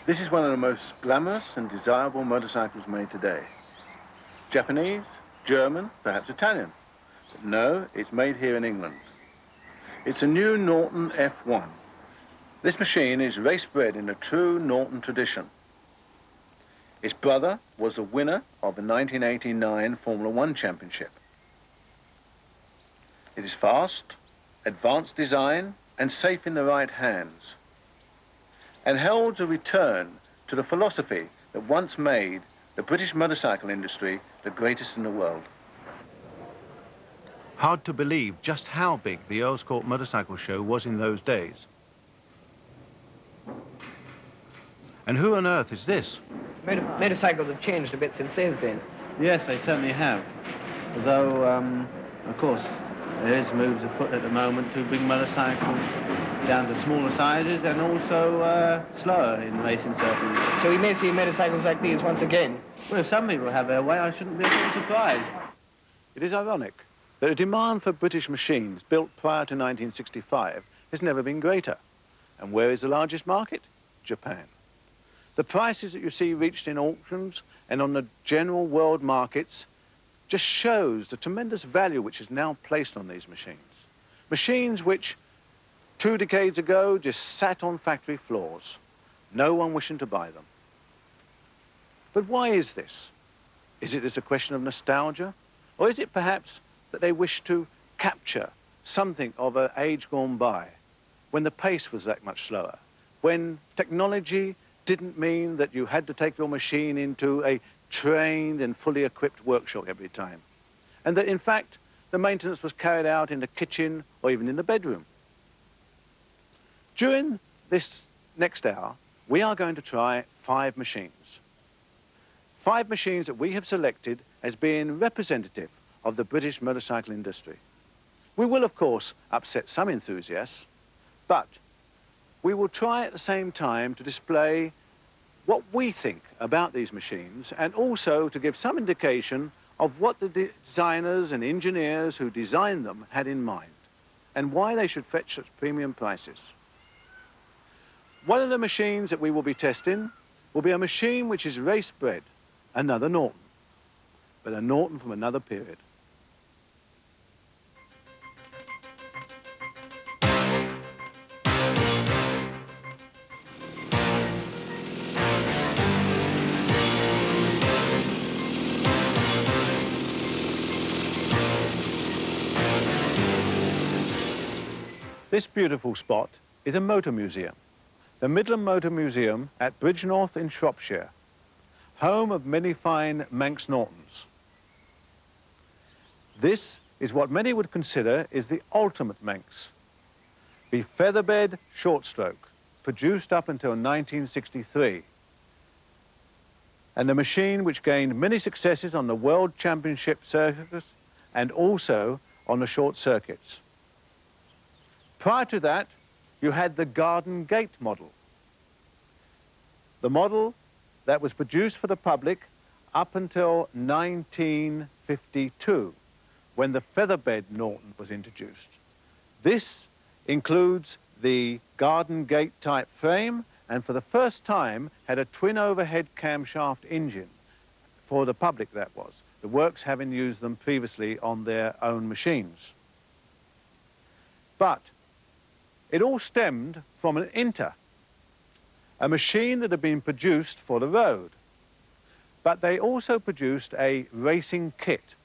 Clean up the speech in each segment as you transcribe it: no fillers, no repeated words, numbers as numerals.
This is one of the most glamorous and desirable motorcycles made today. Japanese, German, perhaps Italian. But no, it's made here in England. It's a new Norton F1. This machine is race-bred in a true Norton tradition. Its brother was the winner of the 1989 Formula One Championship. It is fast, advanced design, and safe in the right hands, and heralds a return to the philosophy that once made the British motorcycle industry the greatest in the world. Hard to believe just how big the Earl's Court Motorcycle Show was in those days. And who on earth is this? Motorcycles have changed a bit since those days. Yes, they certainly have. Although, of course, there is moves afoot at the moment to bring motorcycles down to smaller sizes and also slower in racing circles. So we may see motorcycles like these once again? Well, if some people have their way, I shouldn't be at all surprised. It is ironic that the demand for British machines built prior to 1965 has never been greater. And where is the largest market? Japan. The prices that you see reached in auctions and on the general world markets just shows the tremendous value which is now placed on these machines. Machines which 2 decades ago just sat on factory floors, no one wishing to buy them. But why is this? Is it a question of nostalgia? Or is it perhaps that they wish to capture something of an age gone by, when the pace was that much slower, when technology didn't mean that you had to take your machine into a trained and fully equipped workshop every time, and that in fact the maintenance was carried out in the kitchen or even in the bedroom? During this next hour, we are going to try 5 machines. 5 machines that we have selected as being representative of the British motorcycle industry. We will, of course, upset some enthusiasts, but we will try at the same time to display what we think about these machines and also to give some indication of what the designers and engineers who designed them had in mind and why they should fetch such premium prices. One of the machines that we will be testing will be a machine which is race-bred, another Norton, but a Norton from another period. This beautiful spot is a motor museum, the Midland Motor Museum at Bridgnorth in Shropshire, home of many fine Manx Nortons. This is what many would consider is the ultimate Manx, the featherbed short stroke, produced up until 1963, and a machine which gained many successes on the World Championship circuits and also on the short circuits. Prior to that, you had the Garden Gate model, the model that was produced for the public up until 1952, when the featherbed Norton was introduced. This includes the Garden Gate type frame and for the first time had a twin overhead camshaft engine, for the public that was, the works having used them previously on their own machines. But it all stemmed from an Inter, a machine that had been produced for the road. But they also produced a racing kit.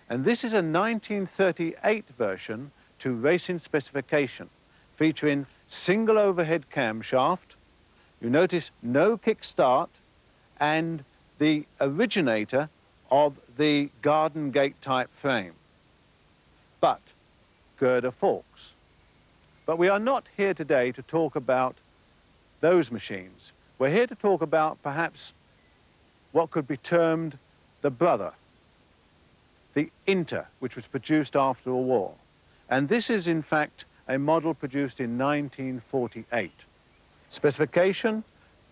And this is a 1938 version to racing specification, featuring single overhead camshaft. You notice no kickstart and the originator of the Garden Gate type frame, but girder forks. But we are not here today to talk about those machines. We're here to talk about perhaps what could be termed the brother, the Inter, which was produced after a war. And this is, in fact, a model produced in 1948. Specification,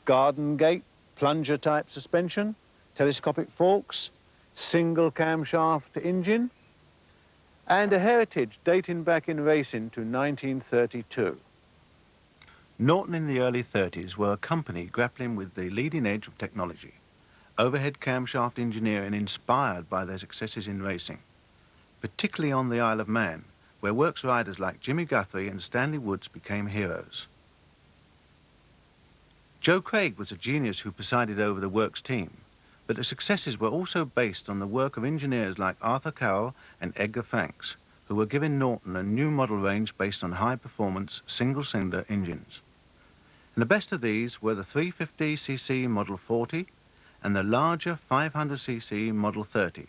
Garden Gate, plunger-type suspension, telescopic forks, single camshaft engine, and a heritage dating back in racing to 1932. Norton in the early 30s were a company grappling with the leading edge of technology, overhead camshaft engineering inspired by their successes in racing, particularly on the Isle of Man, where works riders like Jimmy Guthrie and Stanley Woods became heroes. Joe Craig was a genius who presided over the works team, but the successes were also based on the work of engineers like Arthur Carroll and Edgar Fanks, who were giving Norton a new model range based on high-performance single-cylinder engines. And the best of these were the 350cc Model 40 and the larger 500cc Model 30,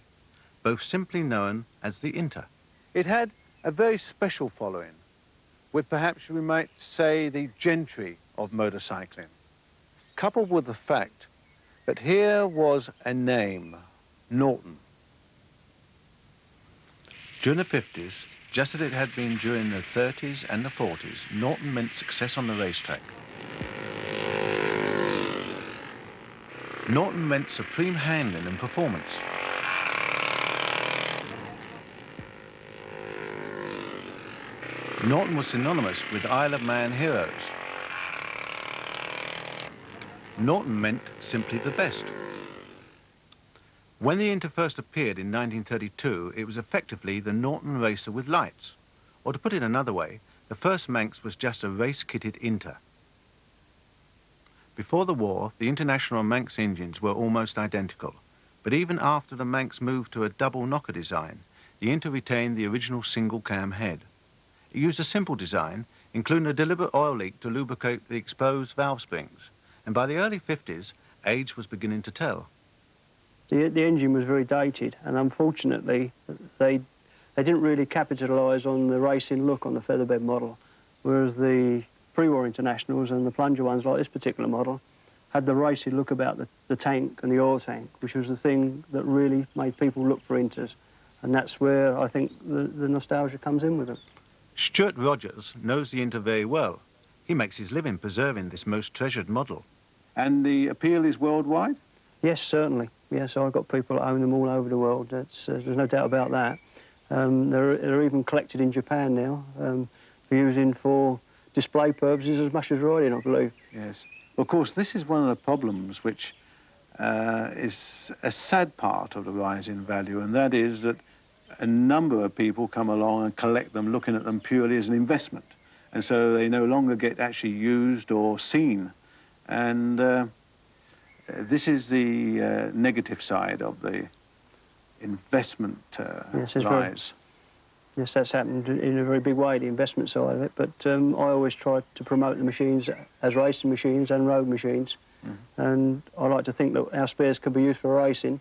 both simply known as the Inter. It had a very special following, with perhaps we might say the gentry of motorcycling, coupled with the fact that here was a name, Norton. During the 50s, just as it had been during the 30s and the 40s, Norton meant success on the racetrack. Norton meant supreme handling and performance. Norton was synonymous with Isle of Man heroes. Norton meant simply the best. When the Inter first appeared in 1932, it was effectively the Norton racer with lights. Or to put it another way, the first Manx was just a race-kitted Inter. Before the war, the International Manx engines were almost identical, but even after the Manx moved to a double knocker design, the Inter retained the original single-cam head. It used a simple design, including a deliberate oil leak to lubricate the exposed valve springs, and by the early 50s, age was beginning to tell. The engine was very dated, and unfortunately, they didn't really capitalise on the racing look on the featherbed model, whereas the pre-war Internationals and the plunger ones, like this particular model, had the racing look about the tank and the oil tank, which was the thing that really made people look for Inters, and that's where I think the nostalgia comes in with them. Stuart Rogers knows the Inter very well. He makes his living preserving this most treasured model. And the appeal is worldwide? Yes, certainly. Yes, I've got people that own them all over the world. There's no doubt about that. They're even collected in Japan now, for using for display purposes as much as riding, I believe. Yes. Of course, this is one of the problems which is a sad part of the rise in value, and that is that a number of people come along and collect them, looking at them purely as an investment. And so they no longer get actually used or seen. And this is the negative side of the investment rise. Yes, that's happened in a very big way, the investment side of it. But I always try to promote the machines as racing machines and road machines. Mm-hmm. And I like to think that our spares can be used for racing,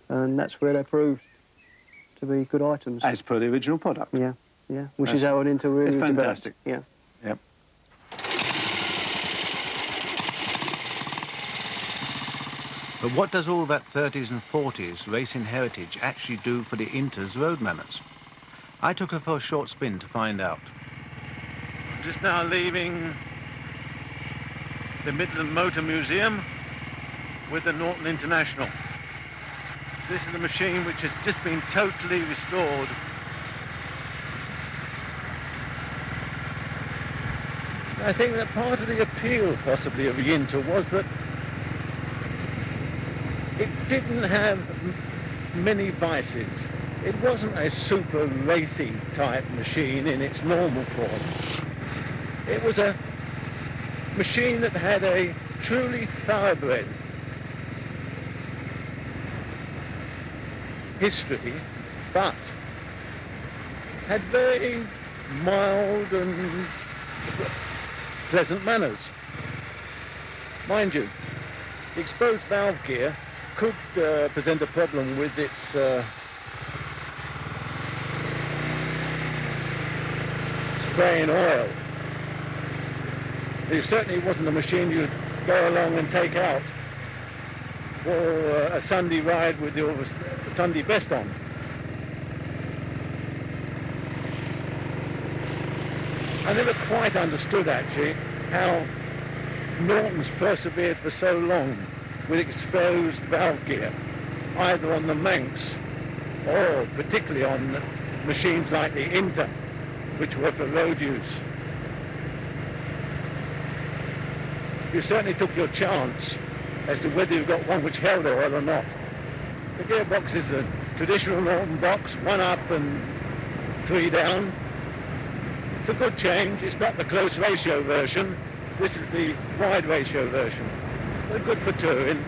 and that's where they proved to be good items. As per the original product. Yeah, yeah, which is how an Inter really developed. It's fantastic. Yeah. Yep. But what does all that 30s and 40s racing heritage actually do for the Inter's road manners? I took her for a short spin to find out. I'm just now leaving the Midland Motor Museum with the Norton International. This is the machine which has just been totally restored. I think that part of the appeal, possibly, of the Inter was that it didn't have many vices. It wasn't a super racy type machine in its normal form. It was a machine that had a truly thoroughbred history, but had very mild and pleasant manners. Mind you, the exposed valve gear could present a problem with its spraying oil. It certainly wasn't a machine you'd go along and take out for a Sunday ride with your Sunday best on. I never quite understood, actually, how Norton's persevered for so long with exposed valve gear, either on the Manx or particularly on machines like the Inter, which were for road use. you certainly took your chance as to whether you got one which held oil or not. The gearbox is the traditional Norton box, 1 up and 3 down. It's a good change. It's not the close ratio version. This is the wide ratio version. They're good for touring.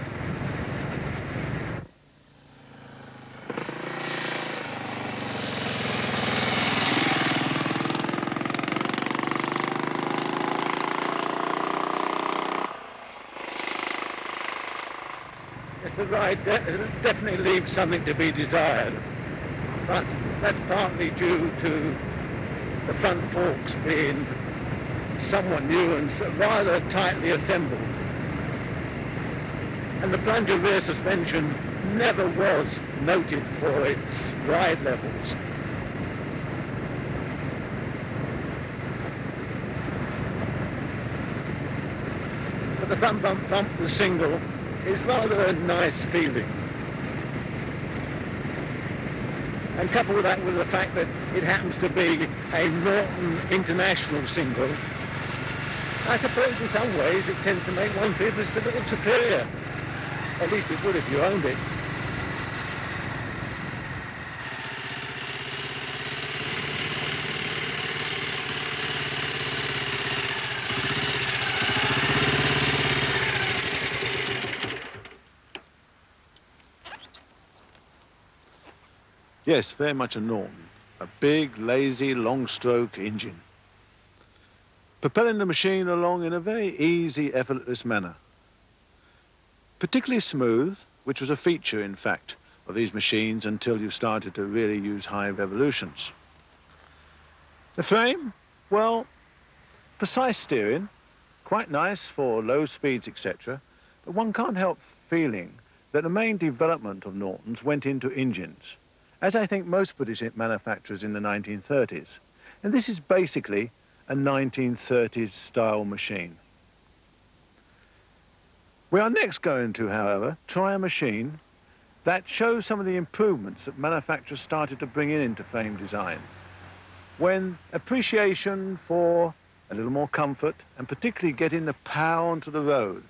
Yes, the ride definitely leaves something to be desired, but that's partly due to the front forks being somewhat new and rather tightly assembled. And the plunger rear suspension never was noted for its ride levels. But the front bump thump, the single, is rather a nice feeling. And couple that with the fact that it happens to be a Norton International single, I suppose in some ways it tends to make one feel it's a little superior. At least it would if you owned it. Yes, very much a Norton. A big, lazy, long-stroke engine. Propelling the machine along in a very easy, effortless manner. Particularly smooth, which was a feature, in fact, of these machines until you started to really use high revolutions. The frame, well, precise steering, quite nice for low speeds, etc. But one can't help feeling that the main development of Nortons went into engines, as I think most British manufacturers in the 1930s. And this is basically a 1930s style machine. We are next going to, however, try a machine that shows some of the improvements that manufacturers started to bring into frame design, when appreciation for a little more comfort and particularly getting the power onto the road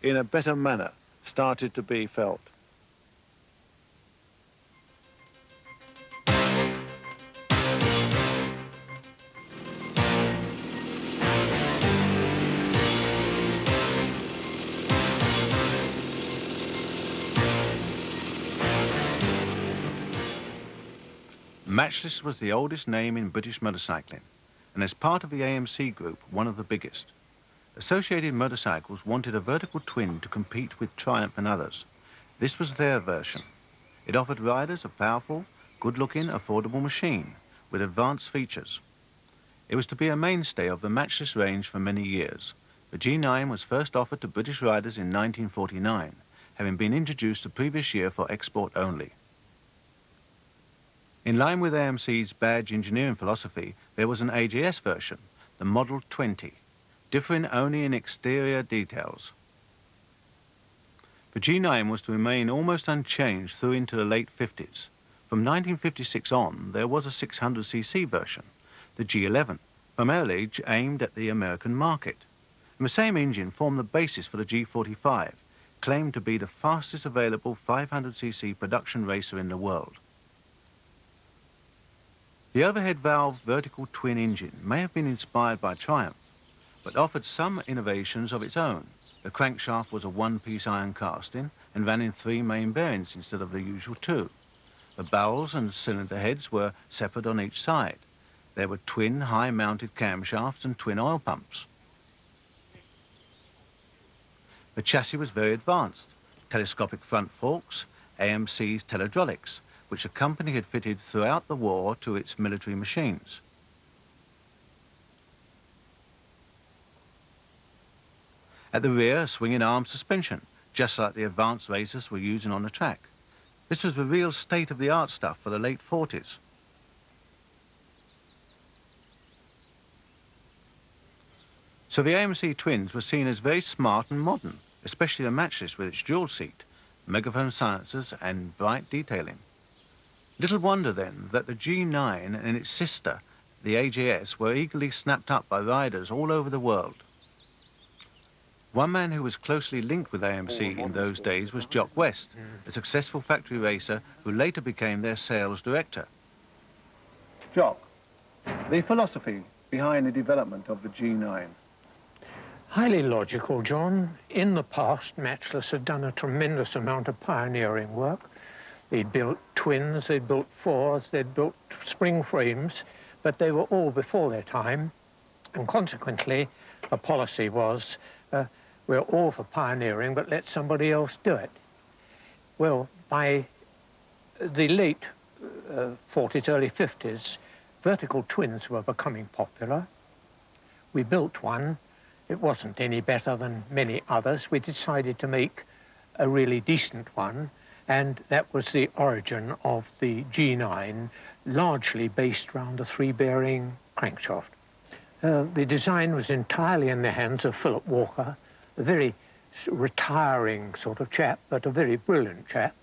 in a better manner started to be felt. Matchless was the oldest name in British motorcycling, and as part of the AMC group, one of the biggest. Associated Motorcycles wanted a vertical twin to compete with Triumph and others. This was their version. It offered riders a powerful, good-looking, affordable machine with advanced features. It was to be a mainstay of the Matchless range for many years. The G9 was first offered to British riders in 1949, having been introduced the previous year for export only. In line with AMC's badge engineering philosophy, there was an AJS version, the Model 20, differing only in exterior details. The G9 was to remain almost unchanged through into the late 50s. From 1956 on, there was a 600cc version, the G11, primarily aimed at the American market. And the same engine formed the basis for the G45, claimed to be the fastest available 500cc production racer in the world. The overhead valve vertical twin engine may have been inspired by Triumph, but offered some innovations of its own. The crankshaft was a one-piece iron casting and ran in 3 main bearings instead of the usual 2. The barrels and cylinder heads were separate on each side. There were twin high-mounted camshafts and twin oil pumps. The chassis was very advanced. Telescopic front forks, AMC's telehydraulics, which the company had fitted throughout the war to its military machines. At the rear, a swinging arm suspension, just like the advanced racers were using on the track. This was the real state-of-the-art stuff for the late 40s. So the AMC twins were seen as very smart and modern, especially the Matchless with its dual seat, megaphone silencers and bright detailing. Little wonder, then, that the G9 and its sister, the AJS, were eagerly snapped up by riders all over the world. One man who was closely linked with AMC in those days was Jock West, a successful factory racer who later became their sales director. Jock, the philosophy behind the development of the G9. Highly logical, John. In the past, Matchless had done a tremendous amount of pioneering work. They'd built twins, they'd built fours, they'd built spring frames, but they were all before their time, and consequently, the policy was, we're all for pioneering, but let somebody else do it. Well, by the late 40s, early 50s, vertical twins were becoming popular. We built one. It wasn't any better than many others. We decided to make a really decent one, and that was the origin of the G9, largely based around a three-bearing crankshaft. The design was entirely in the hands of Philip Walker, a very retiring sort of chap, but a very brilliant chap,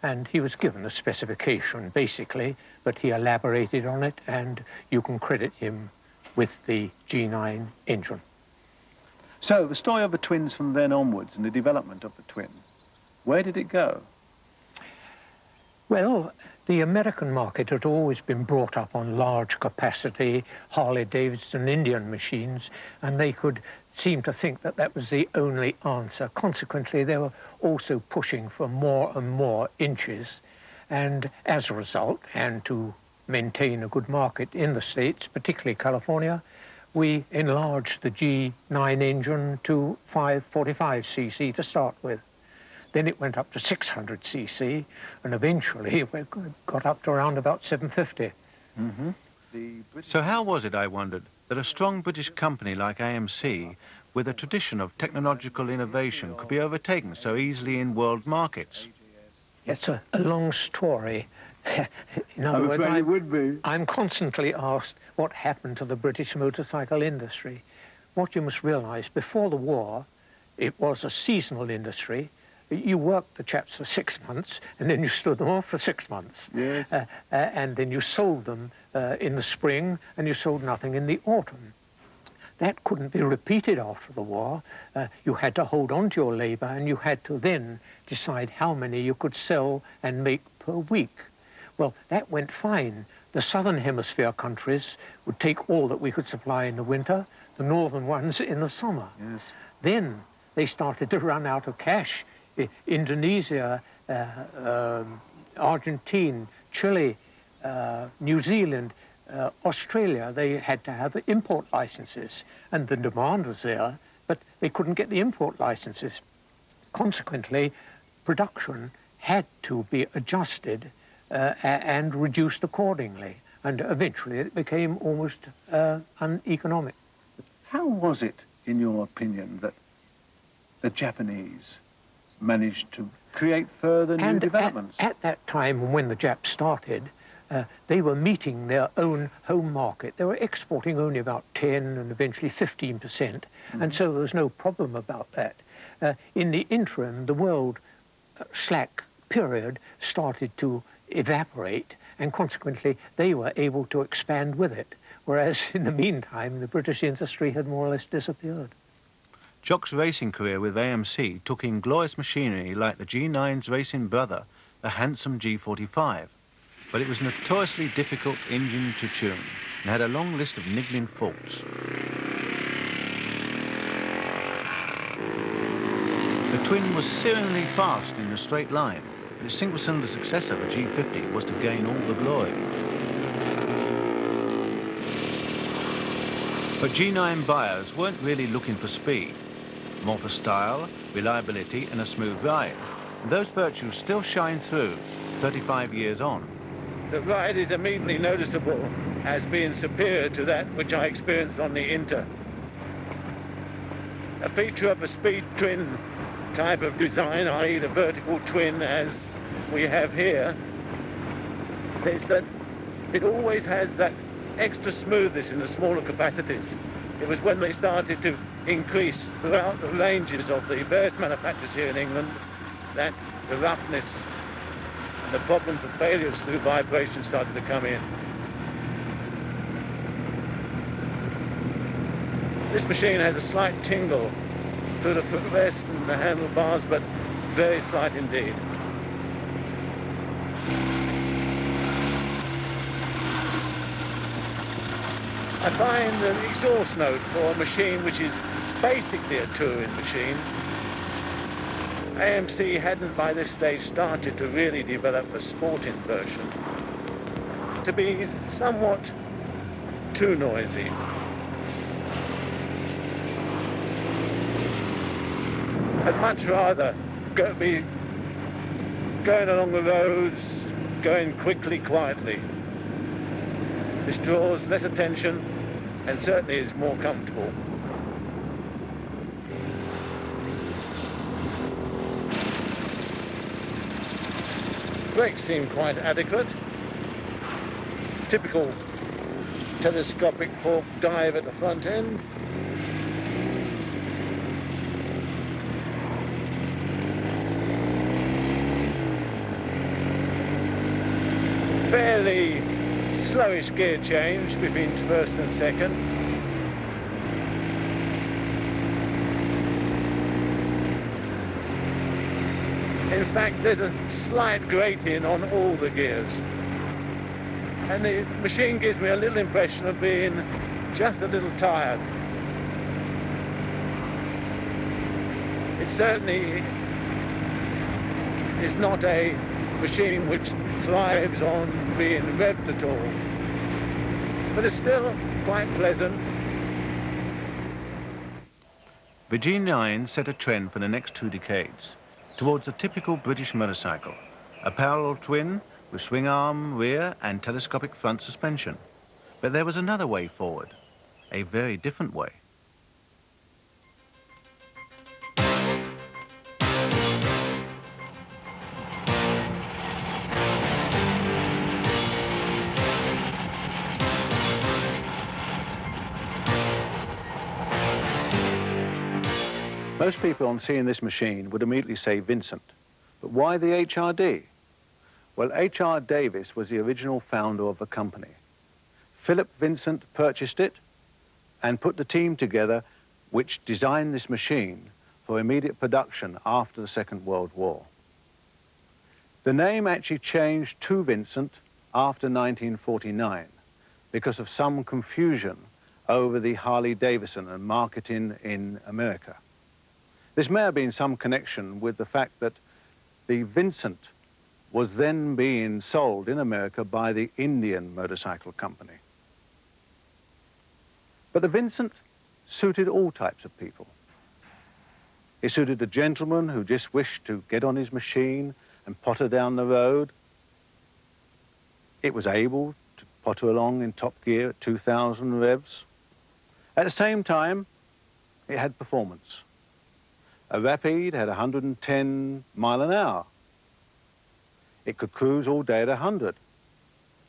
and he was given a specification, basically, but he elaborated on it, and you can credit him with the G9 engine. So, the story of the twins from then onwards and the development of the twin, where did it go? Well, the American market had always been brought up on large capacity Harley-Davidson Indian machines, and they could seem to think that that was the only answer. Consequently, they were also pushing for more and more inches, and as a result, and to maintain a good market in the States, particularly California, we enlarged the G9 engine to 545cc to start with. Then it went up to 600cc, and eventually we got up to around about 750. So how was it, I wondered, that a strong British company like AMC, with a tradition of technological innovation, could be overtaken so easily in world markets? It's a long story. In other words, I'm constantly asked what happened to the British motorcycle industry. What you must realise, before the war, it was a seasonal industry. You worked the chaps for 6 months, and then you stood them off for 6 months. Yes. And then you sold them in the spring, and you sold nothing in the autumn. That couldn't be repeated after the war. You had to hold on to your labour, and you had to then decide how many you could sell and make per week. Well, that went fine. The southern hemisphere countries would take all that we could supply in the winter, the northern ones in the summer. Yes. Then they started to run out of cash. Indonesia, Argentina, Chile, New Zealand, Australia, they had to have import licenses, and the demand was there, but they couldn't get the import licenses. Consequently, production had to be adjusted and reduced accordingly, and eventually it became almost uneconomic. How was it, in your opinion, that the Japanese managed to create further new developments? At that time, when the Japs started, they were meeting their own home market. They were exporting only about 10 and eventually 15%, and so there was no problem about that. In the interim, the world slack period started to evaporate, and consequently they were able to expand with it, whereas in the meantime the British industry had more or less disappeared. Jock's racing career with AMC took in glorious machinery like the G9's racing brother, the handsome G45. But it was a notoriously difficult engine to tune and had a long list of niggling faults. The twin was searingly fast in a straight line, but its single-cylinder successor, the G50, was to gain all the glory. But G9 buyers weren't really looking for speed, more for style, reliability and a smooth ride. And those virtues still shine through 35 years on. The ride is immediately noticeable as being superior to that which I experienced on the Inter. A feature of a speed twin type of design, i.e. the vertical twin as we have here, is that it always has that extra smoothness in the smaller capacities. It was when they started to increase throughout the ranges of the various manufacturers here in England that the roughness and the problems of failures through vibration started to come in. This machine has a slight tingle through the footrest and the handlebars, but very slight indeed. I find the exhaust note for a machine which is basically a touring machine, AMC hadn't by this stage started to really develop a sporting version, to be somewhat too noisy. I'd much rather be going along the roads, going quickly, quietly. This draws less attention and certainly is more comfortable. Brakes seem quite adequate. Typical telescopic fork dive at the front end. Fairly slowish gear change between first and second. In fact, there's a slight grating on all the gears. And the machine gives me a little impression of being just a little tired. It certainly is not a machine which thrives on being revved at all, but it's still quite pleasant. The G9 set a trend for the next 2 decades towards a typical British motorcycle, a parallel twin with swing arm, rear and telescopic front suspension. But there was another way forward, a very different way. Most people on seeing this machine would immediately say Vincent, but why the HRD? Well, H.R. Davis was the original founder of the company. Philip Vincent purchased it and put the team together which designed this machine for immediate production after the Second World War. The name actually changed to Vincent after 1949 because of some confusion over the Harley-Davidson and marketing in America. This may have been some connection with the fact that the Vincent was then being sold in America by the Indian Motorcycle Company. But the Vincent suited all types of people. It suited a gentleman who just wished to get on his machine and potter down the road. It was able to potter along in top gear at 2,000 revs. At the same time, it had performance. A Rapide had 110 miles an hour. It could cruise all day at 100.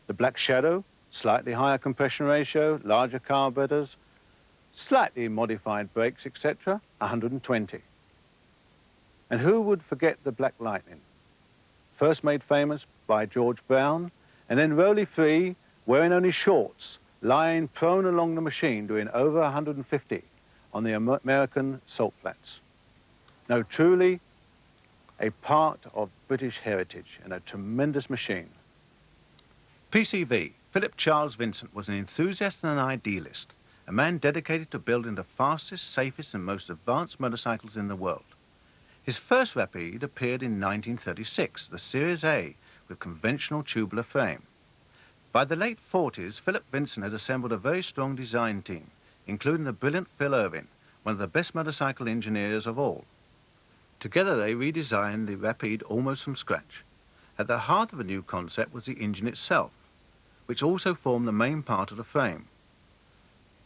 The Black Shadow, slightly higher compression ratio, larger carburetors, slightly modified brakes, etc., 120. And who would forget the Black Lightning? First made famous by George Brown, and then rolly-free, wearing only shorts, lying prone along the machine, doing over 150 on the American salt flats. No, truly a part of British heritage and a tremendous machine. PCV, Philip Charles Vincent, was an enthusiast and an idealist, a man dedicated to building the fastest, safest and most advanced motorcycles in the world. His first Rapide appeared in 1936, the Series A, with conventional tubular frame. By the late 40s, Philip Vincent had assembled a very strong design team, including the brilliant Phil Irving, one of the best motorcycle engineers of all. Together they redesigned the Rapide almost from scratch. At the heart of the new concept was the engine itself, which also formed the main part of the frame.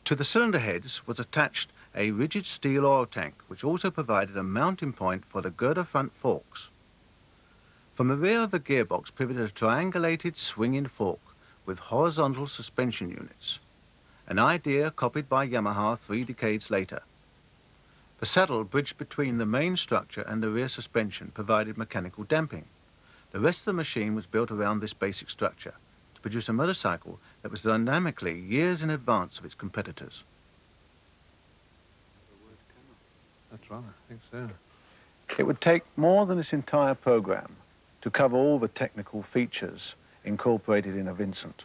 To the cylinder heads was attached a rigid steel oil tank, which also provided a mounting point for the girder front forks. From the rear of the gearbox pivoted a triangulated swinging fork with horizontal suspension units, an idea copied by Yamaha 3 decades later. The saddle bridged between the main structure and the rear suspension provided mechanical damping. The rest of the machine was built around this basic structure to produce a motorcycle that was dynamically years in advance of its competitors. That's right, I think so. It would take more than this entire program to cover all the technical features incorporated in a Vincent.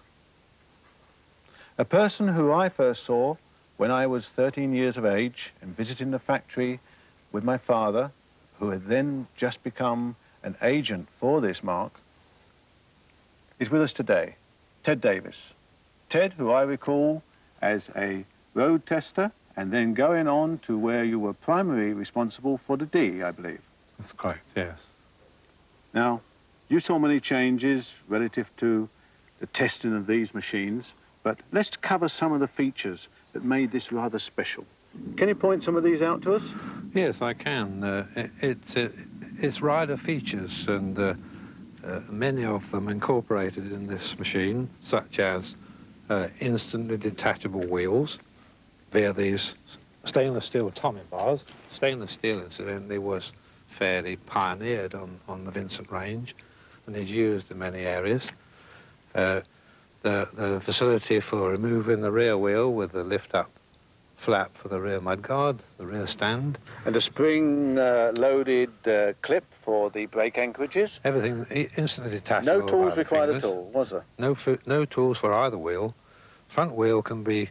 A person who I first saw when I was 13 years of age and visiting the factory with my father, who had then just become an agent for this mark, is with us today, Ted Davis. Ted, who I recall as a road tester and then going on to where you were primarily responsible for the D, I believe. That's correct, yes. Now, you saw many changes relative to the testing of these machines, but let's cover some of the features that made this rather special. Can you point some of these out to us? Yes, I can. It's rider features, and many of them incorporated in this machine, such as instantly detachable wheels via these stainless steel Tommy bars. Stainless steel, incidentally, was fairly pioneered on the Vincent range and is used in many areas. The facility for removing the rear wheel with the lift-up flap for the rear mudguard, the rear stand. And a spring-loaded clip for the brake anchorages. Everything instantly detachable. No tools required fingers. at all, was there? No tools for either wheel. Front wheel can be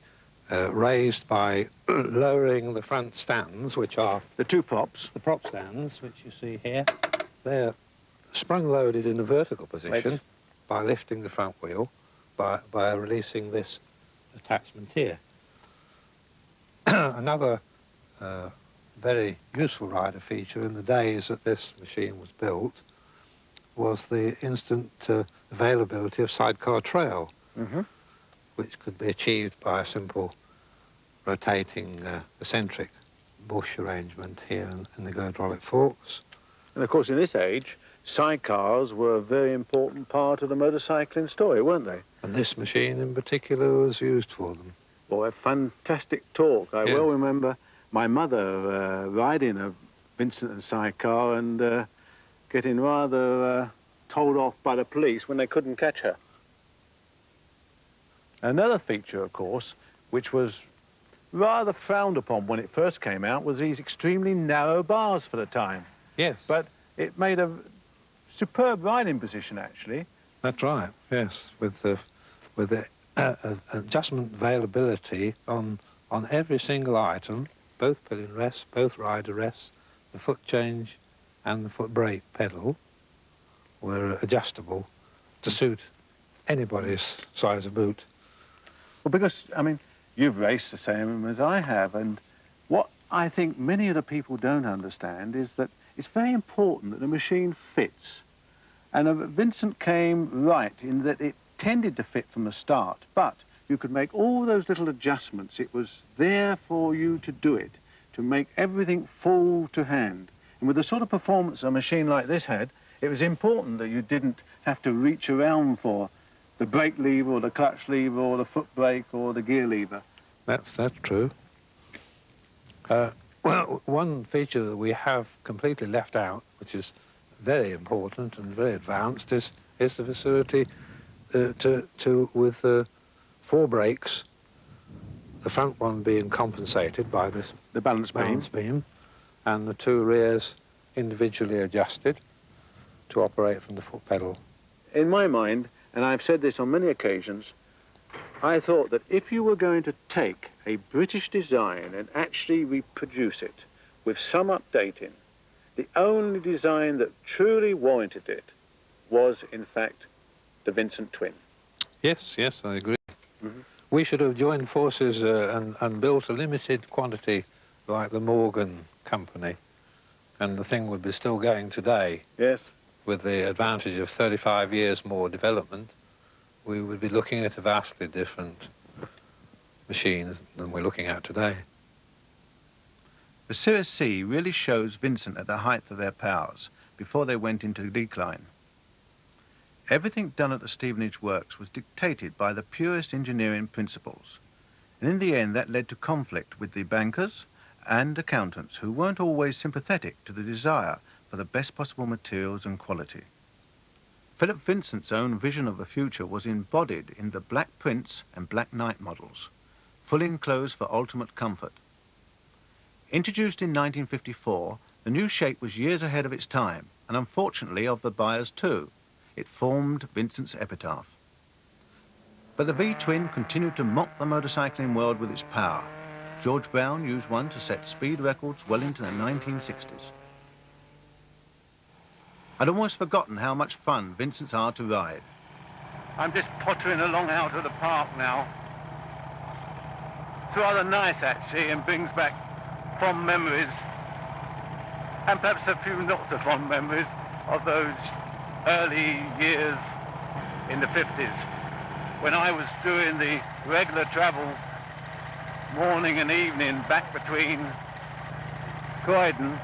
raised by lowering the front stands, which are the two props. The prop stands, which you see here. They're sprung-loaded in a vertical position by lifting the front wheel by releasing this attachment here. Another very useful rider feature in the days that this machine was built was the instant availability of sidecar trail, which could be achieved by a simple rotating eccentric bush arrangement here in the hydraulic forks. And of course, in this age, sidecars were a very important part of the motorcycling story, weren't they? And this machine in particular was used for them. Boy, a fantastic talk. I well remember my mother riding a Vincent and sidecar and getting rather told off by the police when they couldn't catch her. Another feature, of course, which was rather frowned upon when it first came out, was these extremely narrow bars for the time. Yes. But it made a superb riding position, actually. That's right, yes, with the adjustment availability on every single item, both pillion rests, both rider rests, the foot change and the foot brake pedal were adjustable to suit anybody's size of boot. Well, because, I mean, you've raced the same as I have, and what I think many of the people don't understand is that it's very important that the machine fits. And Vincent came right in that it tended to fit from the start, but you could make all those little adjustments. It was there for you to do it, to make everything fall to hand. And with the sort of performance a machine like this had, it was important that you didn't have to reach around for the brake lever or the clutch lever or the foot brake or the gear lever. That's true. Well, one feature that we have completely left out, which is very important and very advanced, is the facility with four brakes, the front one being compensated by the balance beam, and the two rears individually adjusted to operate from the foot pedal. In my mind, and I've said this on many occasions, I thought that if you were going to take a British design and actually reproduce it with some updating, the only design that truly warranted it was, in fact, the Vincent Twin. Yes, I agree. We should have joined forces and built a limited quantity like the Morgan Company, and the thing would be still going today. Yes. With the advantage of 35 years more development, we would be looking at a vastly different machine than we're looking at today. The Series C really shows Vincent at the height of their powers before they went into decline. Everything done at the Stevenage Works was dictated by the purest engineering principles, and in the end that led to conflict with the bankers and accountants who weren't always sympathetic to the desire for the best possible materials and quality. Philip Vincent's own vision of the future was embodied in the Black Prince and Black Knight models, full enclosed for ultimate comfort. Introduced in 1954, the new shape was years ahead of its time, and unfortunately of the buyers too. It formed Vincent's epitaph. But the V-twin continued to mock the motorcycling world with its power. George Brown used one to set speed records well into the 1960s. I'd almost forgotten how much fun Vincent's are to ride. I'm just pottering along out of the park now. It's rather nice, actually, and brings back fond memories, and perhaps a few not so fond memories of those early years in the 50s, when I was doing the regular travel morning and evening back between Croydon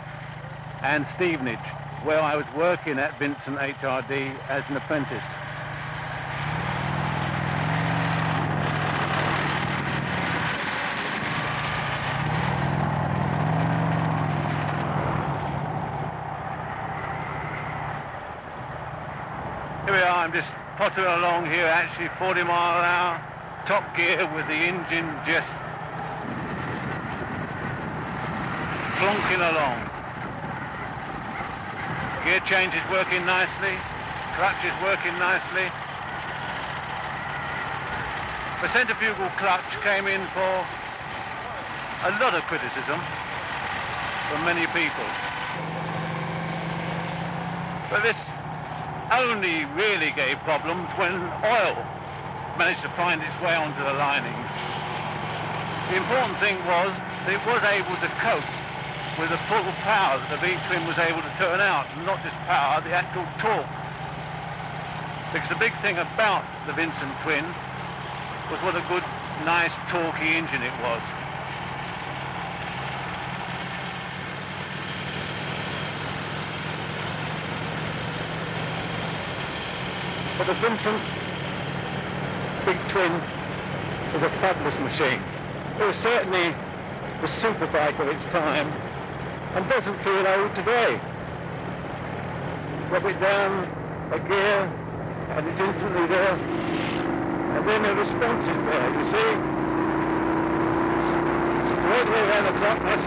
and Stevenage, where I was working at Vincent HRD as an apprentice. Here we are, I'm just pottering along here, actually 40 mile an hour, top gear with the engine just plonking along. Gear change is working nicely, clutch is working nicely. The centrifugal clutch came in for a lot of criticism from many people. But this only really gave problems when oil managed to find its way onto the linings. The important thing was that it was able to cope with the full power that the V-twin was able to turn out, and not just power, the actual torque. Because the big thing about the Vincent twin was what a good, nice, torquey engine it was. But the Vincent big twin was a fabulous machine. It was certainly the superbike of its time, and doesn't feel old today. Drop it down a gear, and it's instantly there, and then the response is there, you see? Straight away around the clock, that's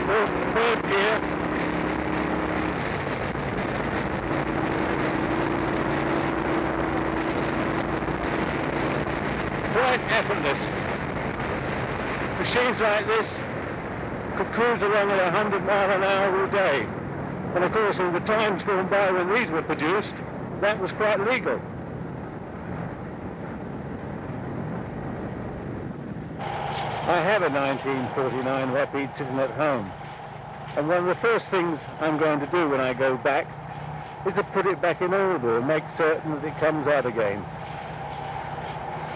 third gear. Quite effortless. Machines like this could cruise along at 100 miles an hour all day. And of course, in the times gone by when these were produced, that was quite legal. I have a 1949 Rapide sitting at home. And one of the first things I'm going to do when I go back is to put it back in order and make certain that it comes out again.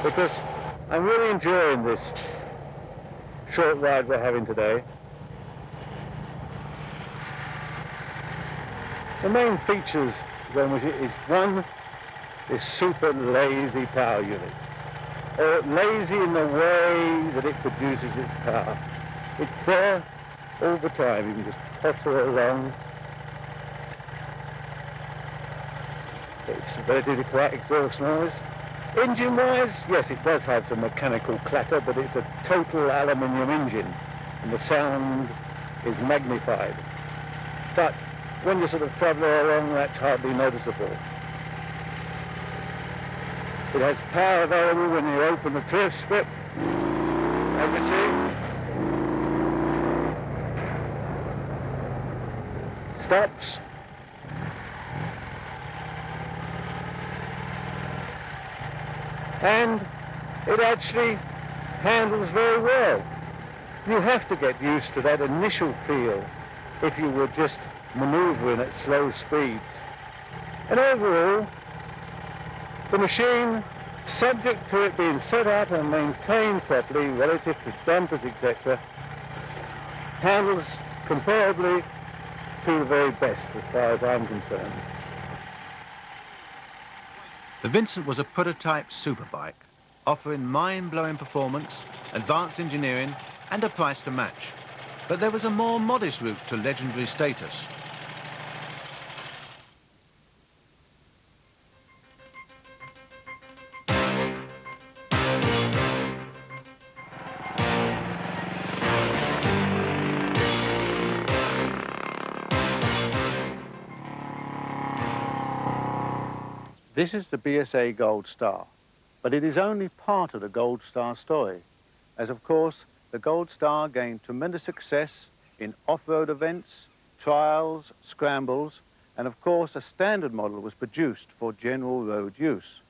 Because I'm really enjoying this short ride we're having today. The main features is one, this super lazy power unit. Or lazy in the way that it produces its power. It's there all the time. You can just potter along. It's relatively quiet exhaust noise. Engine-wise, yes, it does have some mechanical clatter, but it's a total aluminium engine, and the sound is magnified. But when you're sort of travelling along, that's hardly noticeable. It has power available when you open the turf strip, as you see. Stops. And it actually handles very well. You have to get used to that initial feel if you were just maneuvering at slow speeds. And overall, the machine, subject to it being set up and maintained properly relative to dampers, etc., handles comparably to the very best as far as I'm concerned. The Vincent was a prototype superbike, offering mind-blowing performance, advanced engineering, and a price to match. But there was a more modest route to legendary status. This is the BSA Gold Star, but it is only part of the Gold Star story, as of course the Gold Star gained tremendous success in off-road events, trials, scrambles, and of course a standard model was produced for general road use.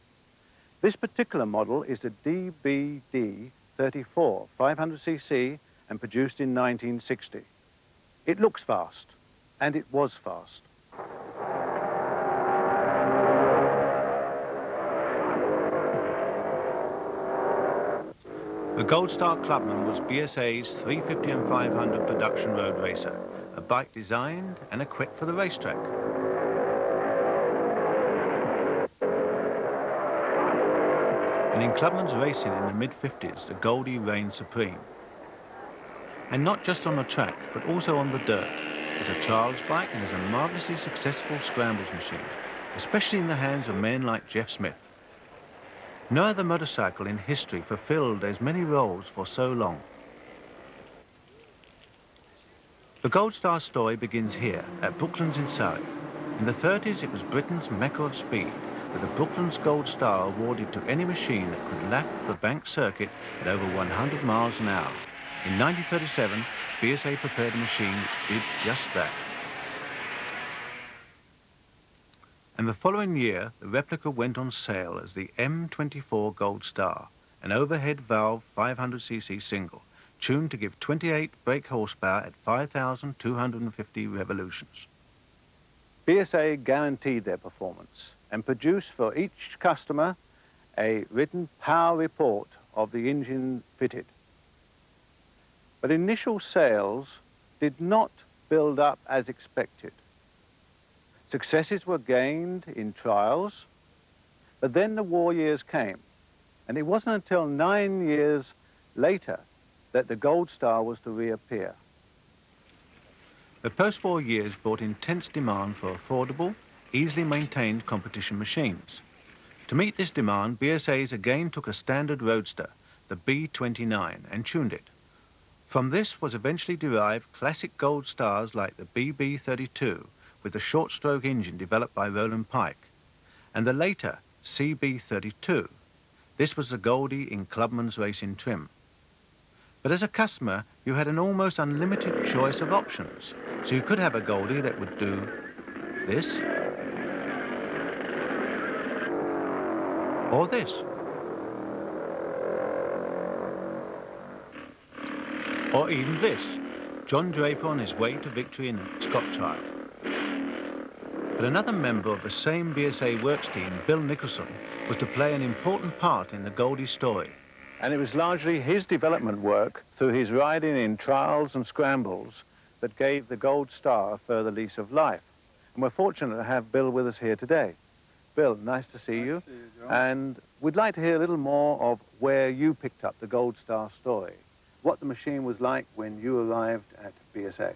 This particular model is the DBD 34, 500cc, and produced in 1960. It looks fast, and it was fast. The Gold Star Clubman was BSA's 350 and 500 production road racer, a bike designed and equipped for the racetrack. And in Clubman's racing in the mid-50s, the Goldie reigned supreme. And not just on the track, but also on the dirt, as a trials bike and as a marvellously successful scrambles machine, especially in the hands of men like Jeff Smith. No other motorcycle in history fulfilled as many roles for so long. The Gold Star story begins here, at Brooklands in Surrey. In the 30s, it was Britain's mecca of speed, with the Brooklands Gold Star awarded to any machine that could lap the bank circuit at over 100 miles an hour. In 1937, BSA prepared a machine which did just that. And the following year, the replica went on sale as the M24 Gold Star, an overhead valve 500cc single, tuned to give 28 brake horsepower at 5,250 revolutions. BSA guaranteed their performance and produced for each customer a written power report of the engine fitted. But initial sales did not build up as expected. Successes were gained in trials, but then the war years came, and it wasn't until 9 years later that the Gold Star was to reappear. The post-war years brought intense demand for affordable, easily maintained competition machines. To meet this demand, BSA's again took a standard roadster, the B29, and tuned it. From this was eventually derived classic Gold Stars like the BB32, with the short-stroke engine developed by Roland Pike, and the later CB32. This was the Goldie in Clubman's racing trim. But as a customer, you had an almost unlimited choice of options. So you could have a Goldie that would do this, or this, or even this, John Draper on his way to victory in the Scott trial. But another member of the same BSA works team, Bill Nicholson, was to play an important part in the Goldie story. And it was largely his development work through his riding in trials and scrambles that gave the Gold Star a further lease of life. And we're fortunate to have Bill with us here today. Bill, nice to see you. Nice to see you, John. And we'd like to hear a little more of where you picked up the Gold Star story, what the machine was like when you arrived at BSA.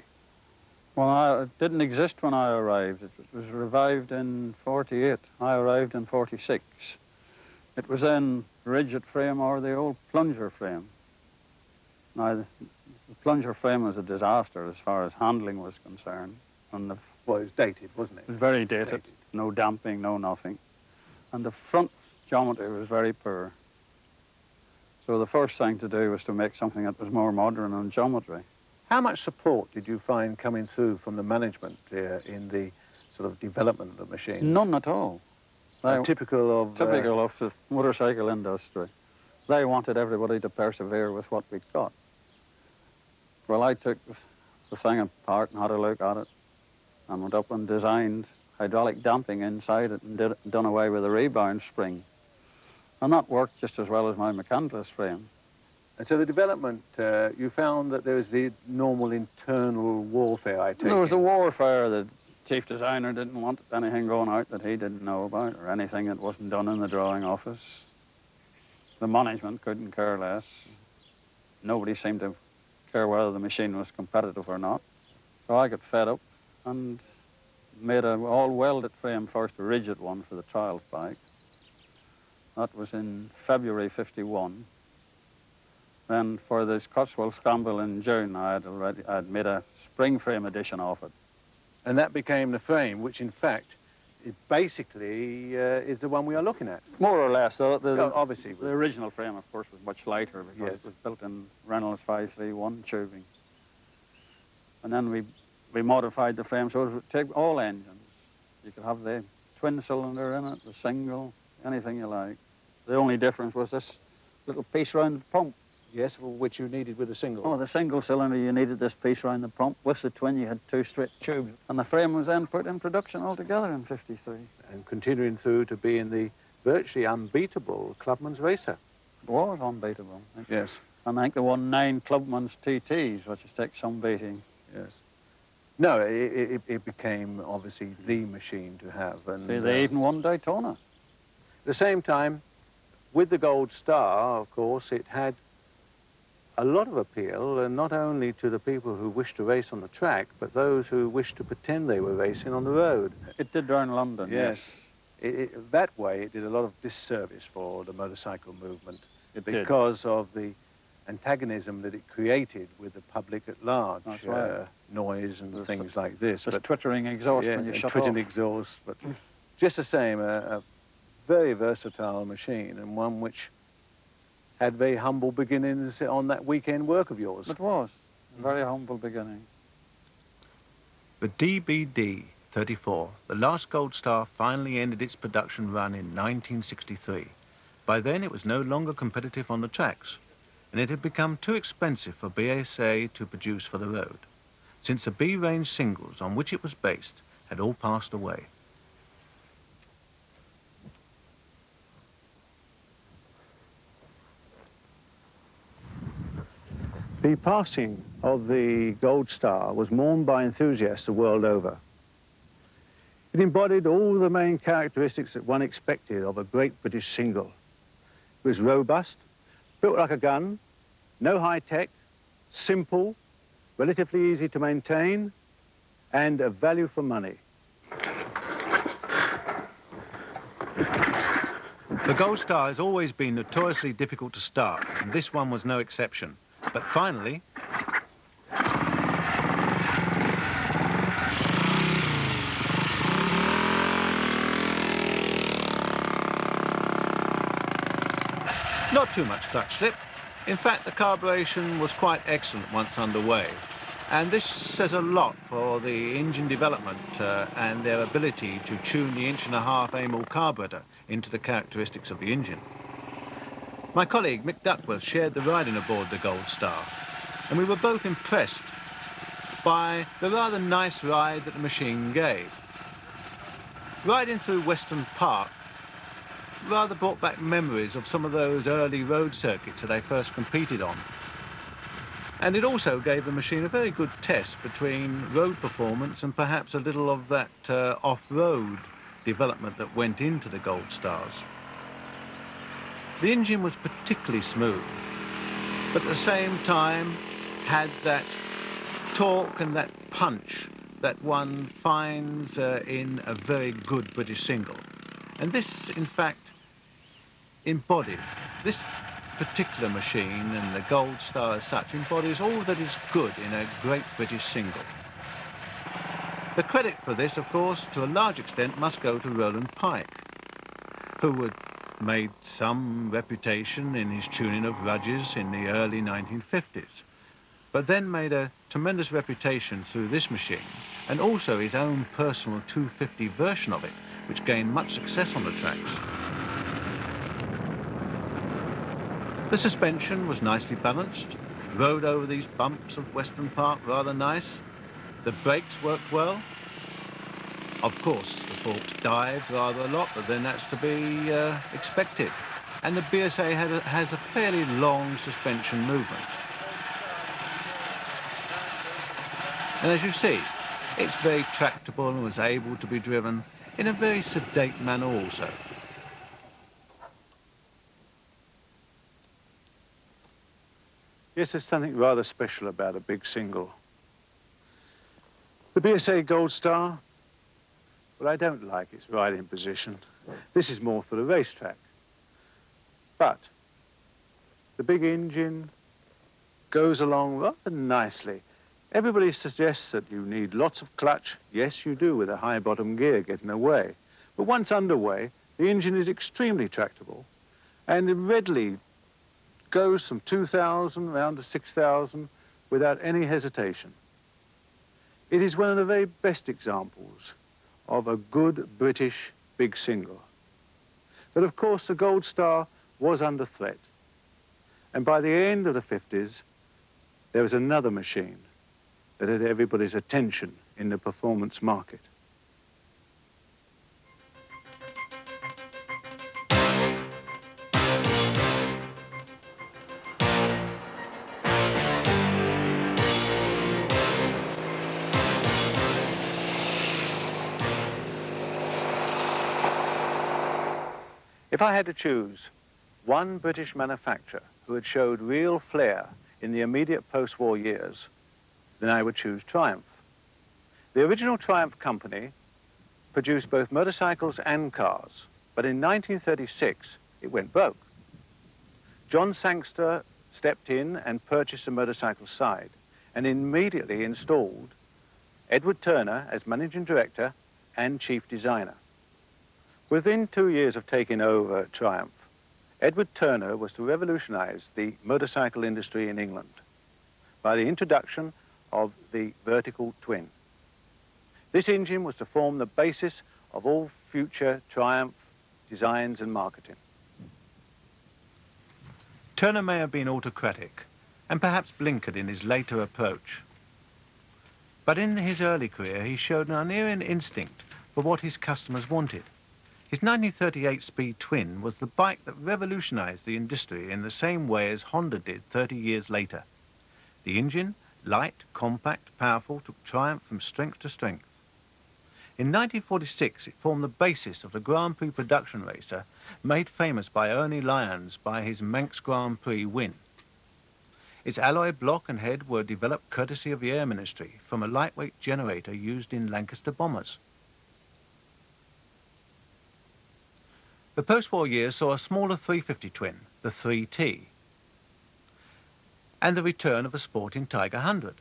Well, it didn't exist when I arrived. It was revived in 48. I arrived in 46. It was in rigid frame or the old plunger frame. Now, the plunger frame was a disaster as far as handling was concerned. And Well, it was dated, wasn't it? it was very dated. No damping, no nothing. And the front geometry was very poor. So the first thing to do was to make something that was more modern in geometry. How much support did you find coming through from the management in the sort of development of the machine? None at all. Typical of the motorcycle industry. They wanted everybody to persevere with what we'd got. Well, I took the thing apart and had a look at it and went up and designed hydraulic damping inside it and done away with the rebound spring. And that worked just as well as my mechanicless frame. And so the development, you found that there was the normal internal warfare, I take There was it. the warfare. The chief designer didn't want anything going out that he didn't know about or anything that wasn't done in the drawing office. The management couldn't care less. Nobody seemed to care whether the machine was competitive or not. So I got fed up and made an all-welded frame first, a rigid one for the trials bike. That was in February '51. Then for this Cotswold Scramble in June, I'd made a spring frame edition of it. And that became the frame, which in fact it basically is the one we are looking at. More or less, though. Obviously. The original frame, of course, was much lighter because Yes. it was built in Reynolds 531 tubing. And then we modified the frame so it would take all engines. You could have the twin cylinder in it, the single, anything you like. The only difference was this little piece round the pump. Yes, which you needed with a single. Oh, the single cylinder, you needed this piece round the pump. With the twin, you had 2 straight tubes. And the frame was then put in production altogether in '53. And continuing through to being the virtually unbeatable Clubman's racer. It was unbeatable. Yes. And I think they won 9 Clubman's TTs, which has taken some beating. Yes. No, it became obviously the machine to have. And See, they even won Daytona. At the same time, with the Gold Star, of course, it had a lot of appeal, and not only to the people who wished to race on the track, but those who wished to pretend they were racing on the road. It did around London, yes. That way, it did a lot of disservice for the motorcycle movement It because of the antagonism that it created with the public at large. That's right. Noise and things like this. Just twittering exhaust when you shut off. Twittering exhaust, but just the same, a very versatile machine, and one which had very humble beginnings on that weekend work of yours. It was. A very humble beginning. The DBD-34, the last Gold Star, finally ended its production run in 1963. By then it was no longer competitive on the tracks, and it had become too expensive for BSA to produce for the road, since the B-range singles on which it was based had all passed away. The passing of the Gold Star was mourned by enthusiasts the world over. It embodied all the main characteristics that one expected of a great British single. It was robust, built like a gun, no high-tech, simple, relatively easy to maintain, and a value for money. The Gold Star has always been notoriously difficult to start, and this one was no exception. But finally, not too much clutch slip. In fact, the carburation was quite excellent once underway. And this says a lot for the engine development and their ability to tune the 1.5-inch Amel carburetor into the characteristics of the engine. My colleague, Mick Duckworth, shared the riding aboard the Gold Star, and we were both impressed by the rather nice ride that the machine gave. Riding through Weston Park rather brought back memories of some of those early road circuits that I first competed on. And it also gave the machine a very good test between road performance and perhaps a little of that off-road development that went into the Gold Stars. The engine was particularly smooth, but at the same time had that torque and that punch that one finds in a very good British single. And this, in fact, embodied, this particular machine, and the Gold Star as such, embodies all that is good in a great British single. The credit for this, of course, to a large extent must go to Roland Pike, who had made some reputation in his tuning of Rudges in the early 1950s, but then made a tremendous reputation through this machine, and also his own personal 250 version of it, which gained much success on the tracks. The suspension was nicely balanced, rode over these bumps of Weston Park rather nice. The brakes worked well. Of course, the forks dived rather a lot, but then that's to be expected. And the BSA has a fairly long suspension movement. And as you see, it's very tractable and was able to be driven in a very sedate manner also. Yes, there's something rather special about a big single. The BSA Gold Star, well, I don't like its riding position. This is more for the racetrack. But the big engine goes along rather nicely. Everybody suggests that you need lots of clutch. Yes, you do, with a high bottom gear getting away. But once underway, the engine is extremely tractable and it readily goes from 2,000 round to 6,000 without any hesitation. It is one of the very best examples of a good British big single. But of course, the Gold Star was under threat. And by the end of the 50s, there was another machine that had everybody's attention in the performance market. If I had to choose one British manufacturer who had showed real flair in the immediate post-war years, then I would choose Triumph. The original Triumph company produced both motorcycles and cars, but in 1936 it went broke. John Sangster stepped in and purchased the motorcycle side and immediately installed Edward Turner as managing director and chief designer. Within 2 years of taking over Triumph, Edward Turner was to revolutionize the motorcycle industry in England by the introduction of the vertical twin. This engine was to form the basis of all future Triumph designs and marketing. Turner may have been autocratic and perhaps blinkered in his later approach. But in his early career, he showed an unerring instinct for what his customers wanted. His 1938 Speed Twin was the bike that revolutionized the industry in the same way as Honda did 30 years later. The engine, light, compact, powerful, took Triumph from strength to strength. In 1946, it formed the basis of the Grand Prix production racer, made famous by Ernie Lyons by his Manx Grand Prix win. Its alloy block and head were developed courtesy of the Air Ministry from a lightweight generator used in Lancaster bombers. The post-war years saw a smaller 350 twin, the 3T, and the return of a sporting Tiger 100.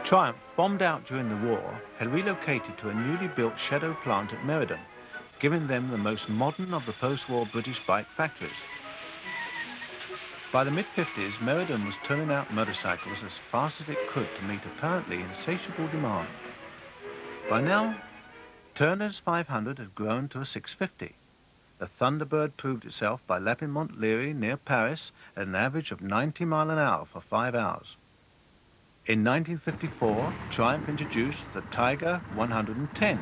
Triumph, bombed out during the war, had relocated to a newly built shadow plant at Meriden, giving them the most modern of the post-war British bike factories. By the mid-50s, Meriden was turning out motorcycles as fast as it could to meet apparently insatiable demand. By now, Turner's 500 had grown to a 650. The Thunderbird proved itself by lapping Montlhéry near Paris at an average of 90 miles an hour for 5 hours. In 1954, Triumph introduced the Tiger 110.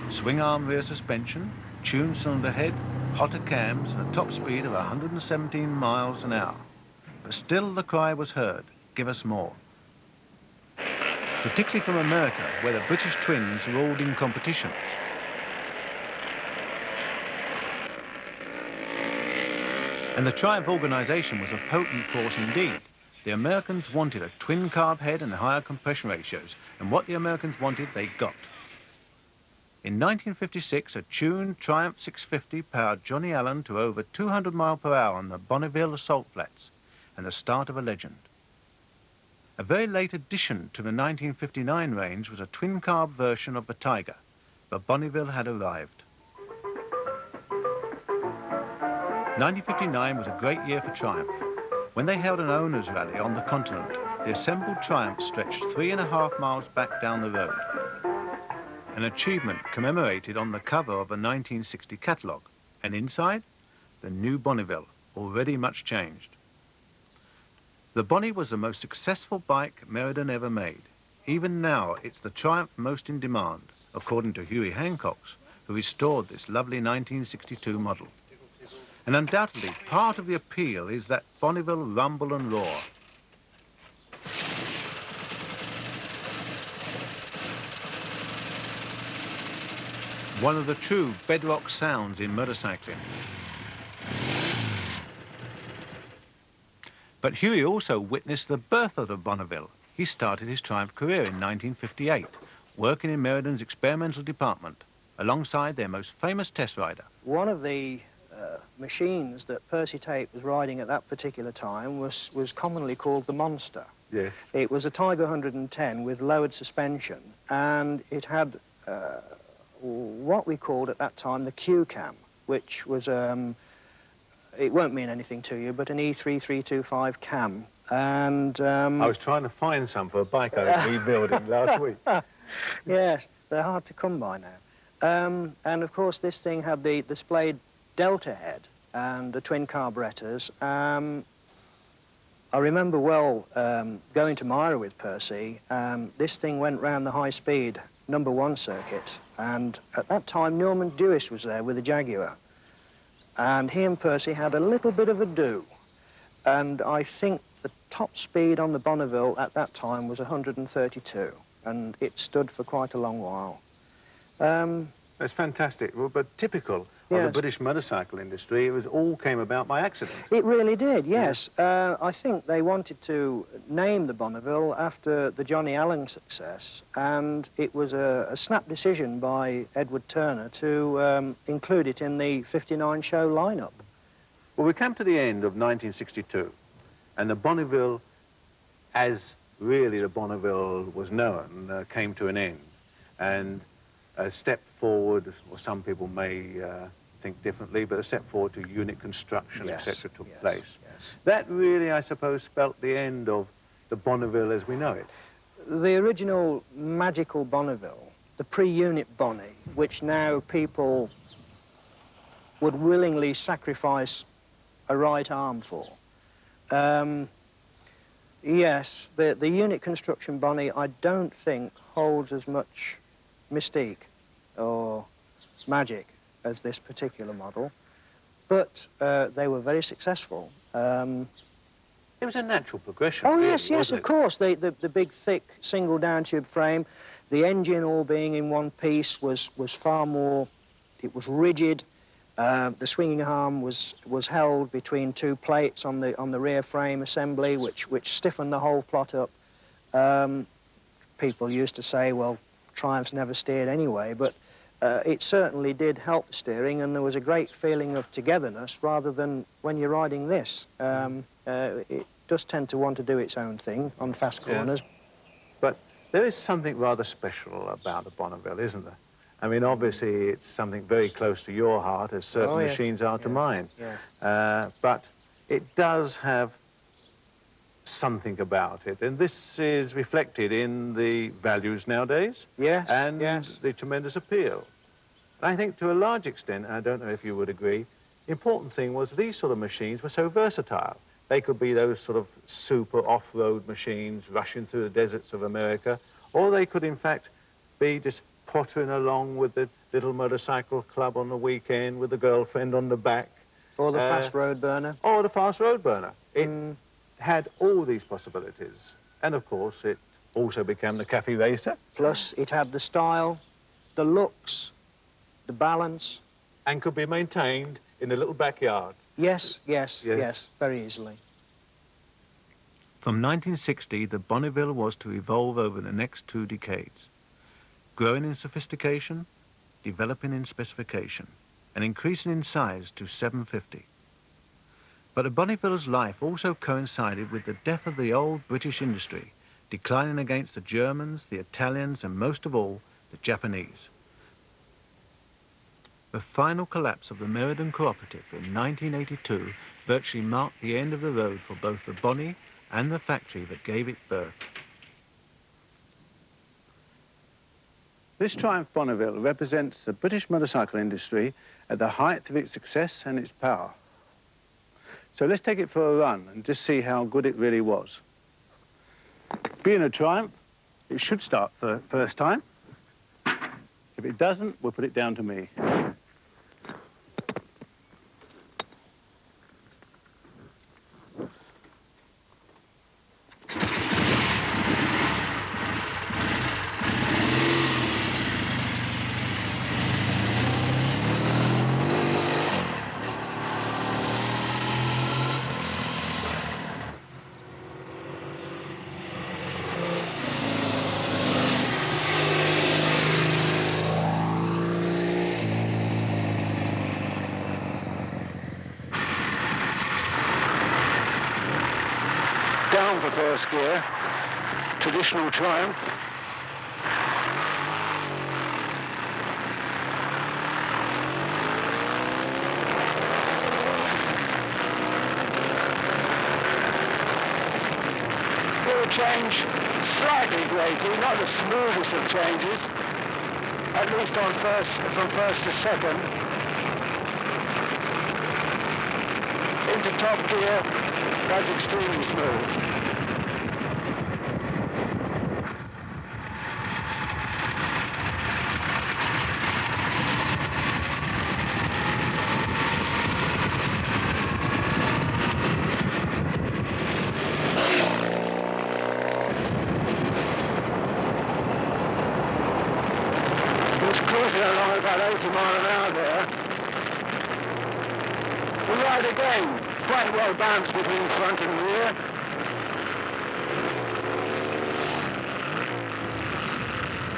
Swing-arm rear suspension, tuned cylinder head, hotter cams, and a top speed of 117 miles an hour. But still the cry was heard, give us more. Particularly from America, where the British twins ruled in competition. And the Triumph organization was a potent force indeed. The Americans wanted a twin carb head and higher compression ratios, and what the Americans wanted, they got. In 1956, a tuned Triumph 650 powered Johnny Allen to over 200 miles per hour on the Bonneville salt flats, and the start of a legend. A very late addition to the 1959 range was a twin-carb version of the Tiger, but Bonneville had arrived. 1959 was a great year for Triumph. When they held an owners' rally on the continent, the assembled Triumph stretched 3.5 miles back down the road, an achievement commemorated on the cover of a 1960 catalogue, and inside, the new Bonneville, already much changed. The Bonnie was the most successful bike Meriden ever made. Even now, it's the Triumph most in demand, according to Hughie Hancox, who restored this lovely 1962 model. And undoubtedly, part of the appeal is that Bonneville rumble and roar. One of the true bedrock sounds in motorcycling. But Hughie also witnessed the birth of the Bonneville. He started his Triumph career in 1958, working in Meriden's experimental department, alongside their most famous test rider. One of the machines that Percy Tate was riding at that particular time was commonly called the Monster. Yes. It was a Tiger 110 with lowered suspension, and it had what we called at that time the Q cam, which was, it won't mean anything to you, but an E3325 cam. And I was trying to find some for a bike I was rebuilding last week. Yes, they're hard to come by now. And of course this thing had the displayed delta head and the twin carburettors. I remember well going to Myra with Percy. This thing went round the high-speed #1 circuit, and at that time Norman Dewis was there with a Jaguar, and he and Percy had a little bit of a do, and I think the top speed on the Bonneville at that time was 132, and it stood for quite a long while. That's fantastic. Well, but typical of the British motorcycle industry, it was all came about by accident. It really did, yes. I think they wanted to name the Bonneville after the Johnny Allen success, and it was a snap decision by Edward Turner to include it in the '59 show lineup. Well, we come to the end of 1962, and the Bonneville, as really the Bonneville was known, came to an end. And a step forward, or some people may think differently, but a step forward to unit construction, etc., took place. Yes. That really, I suppose, spelt the end of the Bonneville as we know it. The original magical Bonneville, the pre-unit Bonnie, which now people would willingly sacrifice a right arm for. Yes, the unit construction Bonnie, I don't think holds as much mystique or magic as this particular model, but they were very successful. It was a natural progression. Oh, really, yes, of course. The big, thick, single down-tube frame, the engine all being in one piece was far more, it was rigid. The swinging arm was held between two plates on the rear frame assembly, which stiffened the whole plot up. People used to say, well, Triumphs never steered anyway, but it certainly did help the steering, and there was a great feeling of togetherness rather than when you're riding this. It does tend to want to do its own thing on fast corners. But there is something rather special about the Bonneville, isn't there? I mean, obviously, it's something very close to your heart, as certain machines are to mine. Yes. But it does have something about it, and this is reflected in the values nowadays. Yes, and yes. the tremendous appeal. And I think to a large extent, and I don't know if you would agree, the important thing was these sort of machines were so versatile. They could be those sort of super off-road machines rushing through the deserts of America, or they could in fact be just pottering along with the little motorcycle club on the weekend with the girlfriend on the back. Or the fast road burner. Or the fast road burner. It had all these possibilities. And of course, it also became the cafe racer. Plus, it had the style, the looks, the balance. And could be maintained in a little backyard. Yes, very easily. From 1960, the Bonneville was to evolve over the next 2 decades, growing in sophistication, developing in specification, and increasing in size to 750. But the Bonneville's life also coincided with the death of the old British industry, declining against the Germans, the Italians, and most of all, the Japanese. The final collapse of the Meriden Cooperative in 1982 virtually marked the end of the road for both the Bonnie and the factory that gave it birth. This Triumph Bonneville represents the British motorcycle industry at the height of its success and its power. So let's take it for a run and just see how good it really was. Being a Triumph, it should start for first time. If it doesn't, we'll put it down to me. down for first gear, traditional Triumph. Gear change slightly grating, not the smoothest of changes, at least on from first to second. Into top gear, that's extremely smooth. It's cruising along at about 80 miles an hour there. We ride again, quite well balanced between front and rear.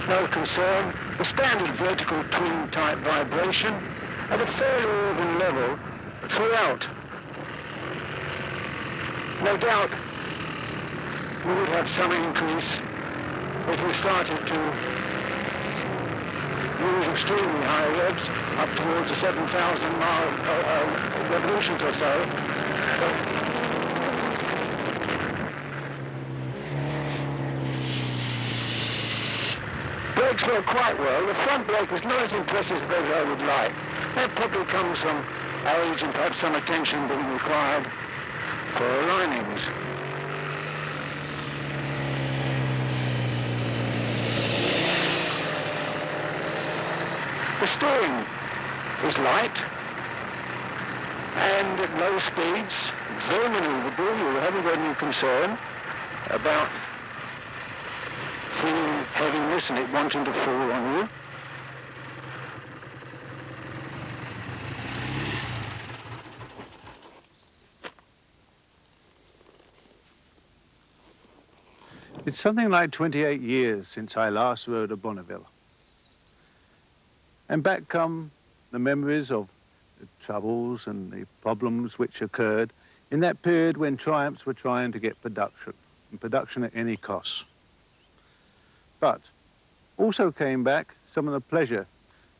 No concern. The standard vertical twin type vibration at a fairly even level throughout. No doubt we would have some increase if we started to use extremely high revs up towards the 7,000 revolutions or so. Brakes work quite well. The front brake was not as impressive as I would like. That probably comes from age and perhaps some attention being required for alignings. The steering is light and at low speeds, very maneuverable. You haven't got any concern about feeling heaviness and it wanting to fall on you. It's something like 28 years since I last rode a Bonneville. And back come the memories of the troubles and the problems which occurred in that period when Triumphs were trying to get production, and production at any cost. But also came back some of the pleasure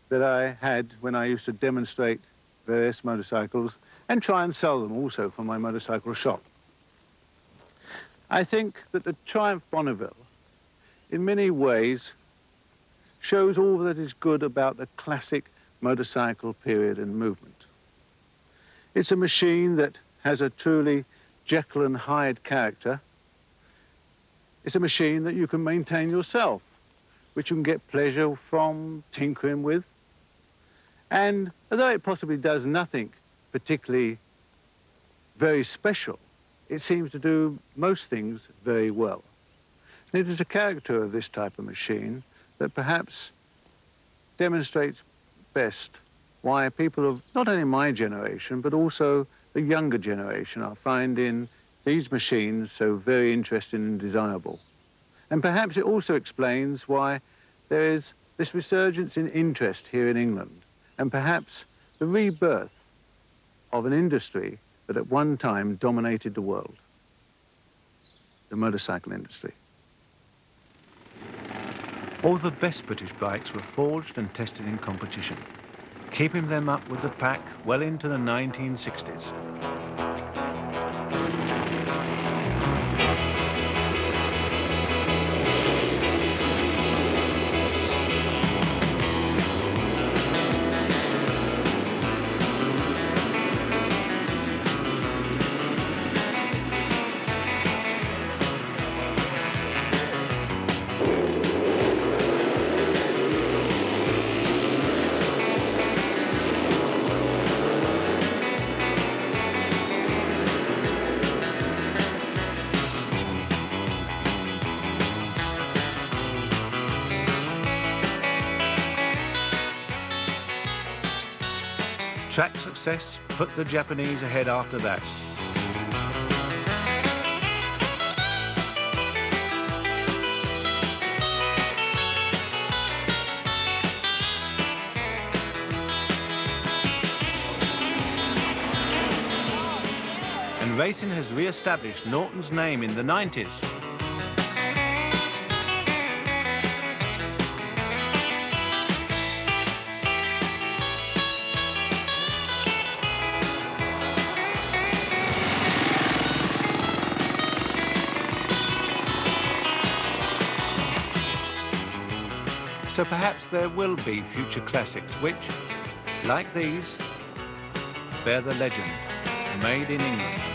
that I had when I used to demonstrate various motorcycles and try and sell them also from my motorcycle shop. I think that the Triumph Bonneville, in many ways, shows all that is good about the classic motorcycle period and movement. It's a machine that has a truly Jekyll and Hyde character. It's a machine that you can maintain yourself, which you can get pleasure from tinkering with. And although it possibly does nothing particularly very special, it seems to do most things very well. And it is a character of this type of machine that perhaps demonstrates best why people of not only my generation, but also the younger generation are finding these machines so very interesting and desirable. And perhaps it also explains why there is this resurgence in interest here in England, and perhaps the rebirth of an industry that at one time dominated the world, the motorcycle industry. All the best British bikes were forged and tested in competition, keeping them up with the pack well into the 1960s. Track success put the Japanese ahead after that. And and racing has re-established Norton's name in the 90s. So perhaps there will be future classics which, like these, bear the legend, made in England.